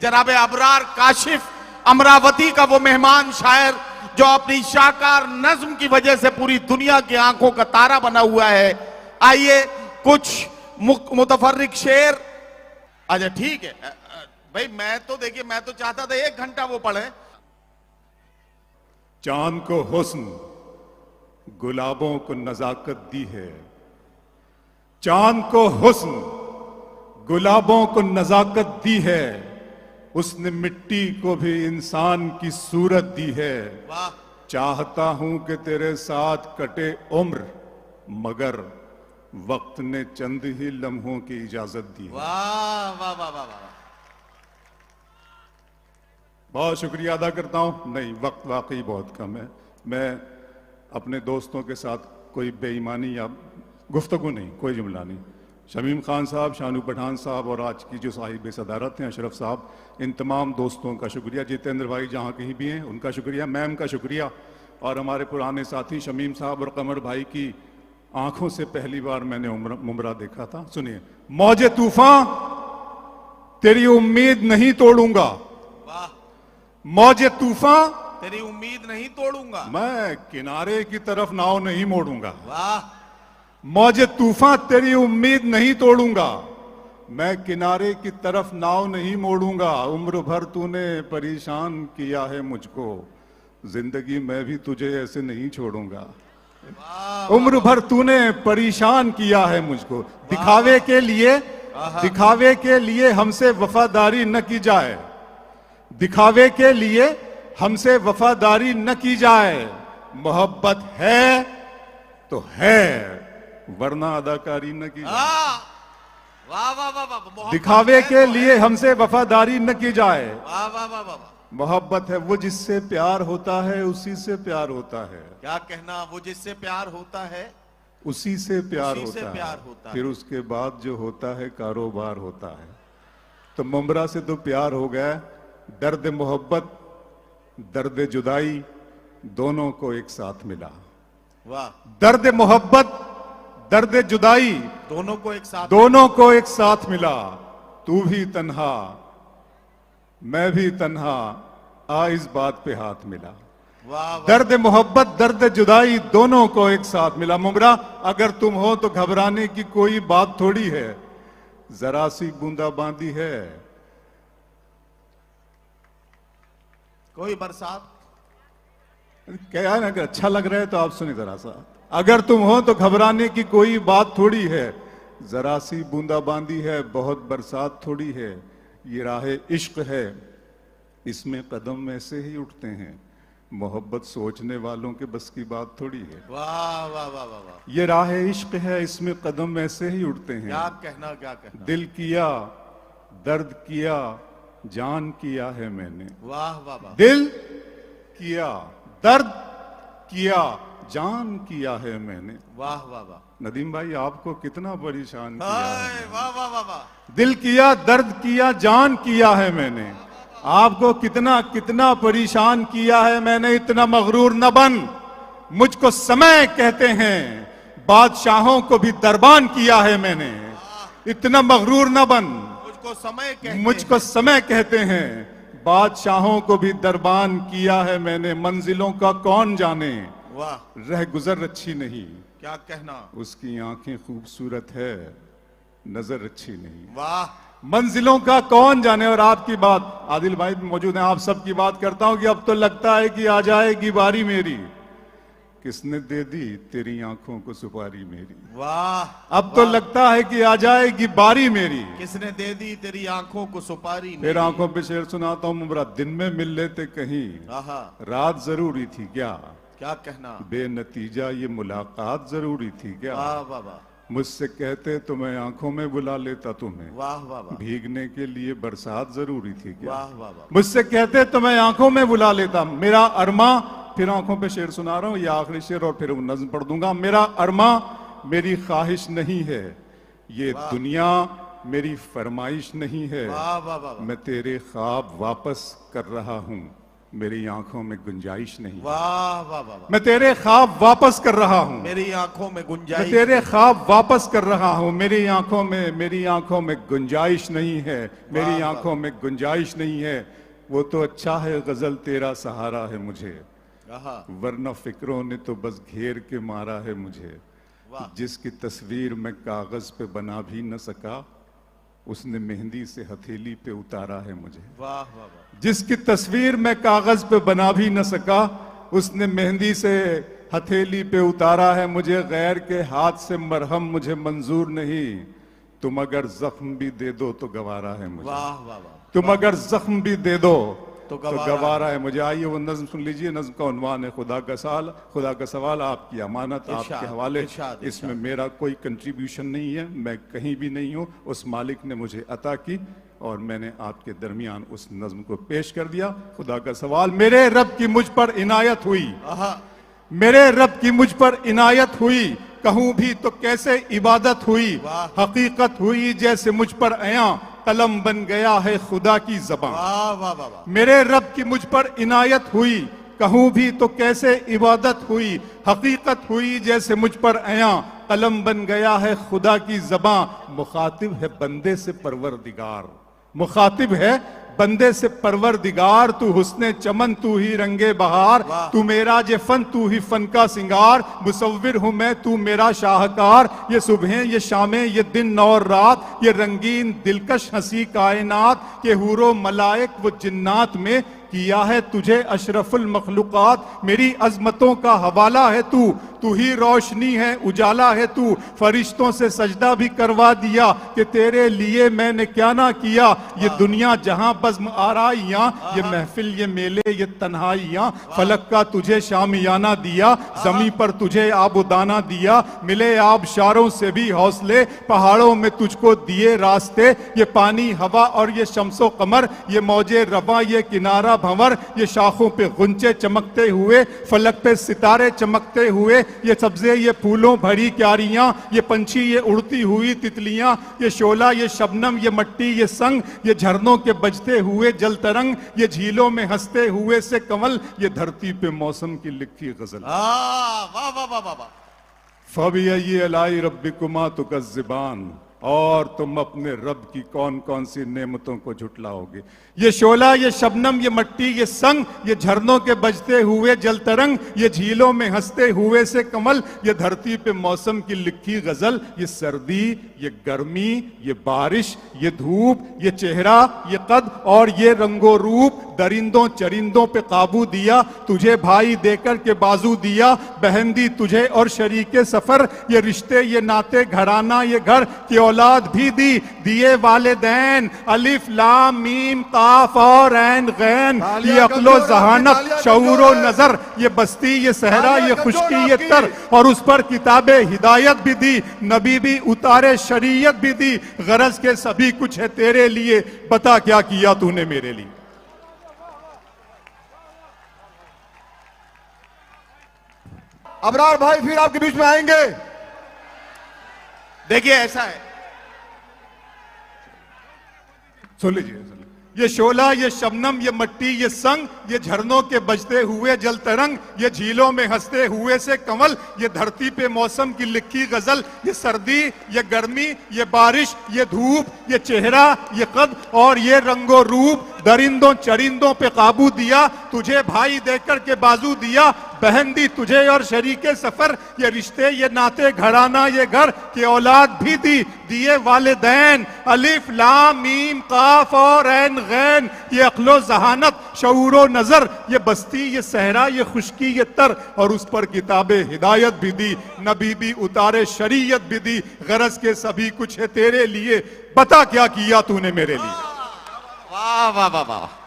जनाब अबरार काशिफ अमरावती का वो मेहमान शायर जो अपनी शाकार नज्म की वजह से पूरी दुनिया की आंखों का तारा बना हुआ है। आइए कुछ मुतफर्रिक शेर। अच्छा ठीक है भाई, मैं तो देखिए, मैं तो चाहता था 1 घंटा वो पढ़े। चांद को हुस्न गुलाबों को नजाकत दी है, चांद को हुस्न गुलाबों को नजाकत दी है, उसने मिट्टी को भी इंसान की सूरत दी है। वाह। चाहता हूं कि तेरे साथ कटे उम्र, मगर वक्त ने चंद ही लम्हों की इजाजत दी है। वाह वाह वाह वाह वाह। बहुत शुक्रिया अदा करता हूं। नहीं, वक्त वाकई बहुत कम है। मैं अपने दोस्तों के साथ कोई बेईमानी या गुफ्तगू नहीं, कोई जुमला नहीं। शमीम खान साहब, शानू पठान साहब और आज की जो साहिब सदारत हैं अशरफ साहब, इन तमाम दोस्तों का शुक्रिया। जितेंद्र भाई जहाँ कहीं भी हैं उनका शुक्रिया, मैम का शुक्रिया, और हमारे पुराने साथी शमीम साहब और कमर भाई की आंखों से पहली बार मैंने मुमरा देखा था। सुनिए, मौजे तूफान तेरी उम्मीद नहीं तोड़ूंगा, वाह। मौजे तूफान तेरी उम्मीद नहीं तोड़ूंगा, मैं किनारे की तरफ नाव नहीं मोड़ूंगा। वाह। मौजे तूफान तेरी उम्मीद नहीं तोड़ूंगा, मैं किनारे की तरफ नाव नहीं मोड़ूंगा। उम्र भर तूने परेशान किया है मुझको, जिंदगी मैं भी तुझे ऐसे नहीं छोड़ूंगा। उम्र भर तूने परेशान किया है मुझको। दिखावे के लिए हमसे वफादारी न की जाए, दिखावे के लिए हमसे वफादारी न की जाए। मोहब्बत है तो है, वरना अदाकारी न की जाए। वाह वाह वाह वाह। दिखावे के लिए हमसे वफादारी न की जाए। वाह वाह वाह वाह। मोहब्बत है वो जिससे प्यार होता है, उसी से प्यार होता है। क्या कहना, वो जिससे प्यार होता है उसी से प्यार उसी से होता प्यार है। होता फिर है। उसके बाद जो होता है कारोबार होता है। तो मुमरा से तो प्यार हो गया, दर्द मोहब्बत दर्द जुदाई दोनों को एक साथ मिला। वाह। दर्द मोहब्बत दर्द जुदाई दोनों को एक साथ, दोनों को एक साथ मिला। तू भी तन्हा मैं भी तन्हा, आ इस बात पे हाथ मिला। वाह वाह। दर्द मोहब्बत दर्द जुदाई दोनों को एक साथ मिला। मुमरा अगर तुम हो तो घबराने की कोई बात थोड़ी है, जरा सी बूंदाबांदी है। कोई बरसात। क्या है ना, अगर अच्छा लग रहा है तो आप सुनिए जरा सा। अगर तुम हो तो घबराने की कोई बात थोड़ी है, जरा सी बूंदाबांदी है, बहुत बरसात थोड़ी है। ये राह इश्क है, इसमें कदम ऐसे ही उठते हैं, मोहब्बत सोचने वालों के बस की बात थोड़ी है। वाह वाह वाह वाह वाह। ये राह इश्क है, इसमें कदम ऐसे ही उठते हैं। क्या कहना, क्या कहना। दिल किया दर्द किया जान किया है मैंने। वाह वाह वाह। दिल किया दर्द किया जान किया है मैंने। वाह वाह वाह। नदीम भाई आपको कितना परेशान किया है। वाह वाह वाह वाह। दिल किया दर्द किया जान किया है मैंने, आपको कितना कितना परेशान किया है मैंने। इतना मगरूर न बन, मुझको समय कहते हैं, बादशाहों को भी दरबान किया है मैंने। इतना मगरूर न बन, मुझको समय कहते हैं, बादशाहों को भी दरबान किया है मैंने। मंजिलों का कौन जाने, वाह। रह गुजर अच्छी नहीं, क्या कहना। उसकी आंखें खूबसूरत है, नजर अच्छी नहीं। वाह। मंजिलों का कौन जाने। और आपकी बात, आदिल भाई मौजूद हैं, आप सबकी बात करता हूं कि अब तो लगता है कि आ जाएगी बारी मेरी, किसने दे दी तेरी आंखों को सुपारी मेरी। वाह। अब तो लगता है कि आ जाएगी बारी मेरी, किसने दे दी तेरी आंखों को सुपारी मेरी। फिर आंखों पे शेर सुनाता हूं मुमरा। दिन में मिल लेते कहीं, रात जरूरी थी क्या। क्या कहना। बेनतीजा ये मुलाकात जरूरी थी क्या। वाह वाह वाह। मुझसे कहते तो मैं आंखों में बुला लेता तुम्हें, वाह वाह वाह। भीगने के लिए बरसात जरूरी थी क्या। वाह वाह वाह। मुझसे कहते तो मैं आंखों में बुला लेता, मेरा अरमा। फिर आंखों पे शेर सुना रहा हूं, ये आखिरी शेर और फिर नज्म पढ़ दूंगा। मेरा अरमा मेरी ख्वाहिश नहीं है, ये दुनिया मेरी फरमाइश नहीं है। वाह वाह वाह। मैं तेरे ख्वाब वापस कर रहा हूं, मेरी आंखों में गुंजाइश नहीं। वाह वाह वाह वाह। मैं तेरे ख्वाब वापस कर रहा हूं, मेरी आंखों में मैं गुंजाइश, तेरे ख्वाब वापस कर रहा हूं। मेरी आंखों में गुंजाइश नहीं है, मेरी वाह, आंखों में गुंजाइश नहीं है। वो तो अच्छा है गजल तेरा सहारा है मुझे, आहा, वरना फिक्रों ने तो बस घेर के मारा है मुझे। वाह। जिसकी तस्वीर मैं कागज पे बना भी न सका, उसने मेहंदी से हथेली पे उतारा है मुझे। वाह वाह वाह। जिसकी तस्वीर मैं कागज पे बना भी न सका, उसने मेहंदी से हथेली पे उतारा है मुझे। गैर के हाथ से मरहम मुझे मंजूर नहीं, तुम अगर जख्म भी दे दो तो गवारा है मुझे। वाह वाह वाह। तुम अगर जख्म भी दे दो तो तो गवारा है मुझे। आइए वो नज्म सुन लीजिए। नज्म का उन्वान है खुदा का सवाल, आपकी अमानत, आपके हवाले। इसमें मेरा कोई कंट्रीब्यूशन नहीं है, मैं कहीं भी नहीं हूँ। उस मालिक ने मुझे अता की और मैंने आपके दरमियान उस नज्म को पेश कर दिया। खुदा का सवाल। मेरे रब की मुझ पर इनायत हुई, मेरे रब की मुझ पर इनायत हुई, कहूं भी तो कैसे इबादत हुई। हकीकत हुई जैसे मुझ पर आया, कलम बन गया है खुदा की ज़बान। वाह वाह वाह। मेरे रब की मुझ पर इनायत हुई, कहूं भी तो कैसे इबादत हुई। हकीकत हुई जैसे मुझ पर आया, कलम बन गया है खुदा की ज़बान। मुखातिब है बंदे से परवरदिगार, मुखातिब है बंदे से परवरदिगार। तू हुस्ने चमन, तू ही रंगे बहार, तू मेरा जे फन, तू ही फन का सिंगार। मुसव्विर हूं मैं, तू मेरा शाहकार। ये सुबह ये शामें ये दिन और रात, ये रंगीन दिलकश हंसी कायनात। के हूरो मलाइक वो जिन्नात में किया है तुझे अशरफुल मखलूकात। मेरी अजमतों का हवाला है तू, तू ही रोशनी है उजाला है तू। फरिश्तों से सजदा भी करवा दिया कि तेरे लिए मैंने क्या ना किया। ये दुनिया जहां बज़्म आराइयां, ये महफिल ये मेले ये तन्हाइयां। फलक का तुझे शामियाना दिया, जमी पर तुझे आबुदाना दिया। मिले आबशारों से भी हौसले, पहाड़ों में तुझको दिए रास्ते। ये पानी हवा और ये शम्सो कमर, ये मौजे रवा ये किनारा भंवर। ये शाखों पे गुंचे चमकते हुए, फलक पे सितारे चमकते हुए। ये सब्जे ये फूलों भरी क्यारियां, ये पंछी ये उड़ती हुई तितलियां। ये शोला ये शबनम ये मट्टी ये संग, ये झरनों के बजते हुए जल तरंग। ये झीलों में हंसते हुए से कमल, ये धरती पे मौसम की लिखी गजल। वाह वाह वाह वाह। फबिय्यि अलाई रब्बिकुमा तुकज़्ज़िबान। और तुम अपने रब की कौन कौन सी नेमतों को झुटलाओगे। ये शोला ये शबनम ये मट्टी ये संग, ये झरनों के बजते हुए जल तरंग। ये झीलों में हंसते हुए से कमल, ये धरती पे मौसम की लिखी गजल। ये सर्दी ये गर्मी ये बारिश ये धूप, ये चेहरा ये कद और ये रंगो रूप। दरिंदों चरिंदों पे काबू दिया, तुझे भाई देकर के बाजू दिया। बहन दी तुझे और शरीके सफर, ये रिश्ते ये नाते घराना ये घर। की औलाद भी दी, दिए वालिदैन। अलिफ लाम मीम काफ और ऐन गैन। ये अक्लो जहानत शऊरो नजर, ये बस्ती ये सहरा ये खुशकी ये तर। और उस पर किताबे हिदायत भी दी, नबी भी उतारे शरीयत भी दी। गरज के सभी कुछ है तेरे लिए, बता क्या किया तूने मेरे लिए। अबरार भाई फिर आपके बीच में आएंगे। देखिए ऐसा है, सुन लीजिए। ये शोला ये शबनम ये मट्टी ये संग, ये झरनों के बजते हुए जल तरंग। ये झीलों में हंसते हुए से कमल, ये धरती पे मौसम की लिखी गजल। ये सर्दी ये गर्मी ये बारिश ये धूप, ये चेहरा ये कद और ये रंगो रूप। दरिंदों चरिंदों पे काबू दिया, तुझे भाई देकर के बाजू दिया। बहन दी तुझे और शरीके सफर, ये रिश्ते ये नाते घराना ये घर। की औलाद भी दी, दिए वालिदैन। अलिफ लाम मीम काफ और ऐन गैन। ये अक्लो जहानत शऊरो नजर, ये बस्ती ये सहरा ये खुशकी ये तर। और उस पर किताबे हिदायत भी दी, नबी भी उतारे शरीयत भी दी। गरज के सभी कुछ है तेरे लिए, बता क्या किया तूने मेरे लिए। वाह वाह वाह वाह।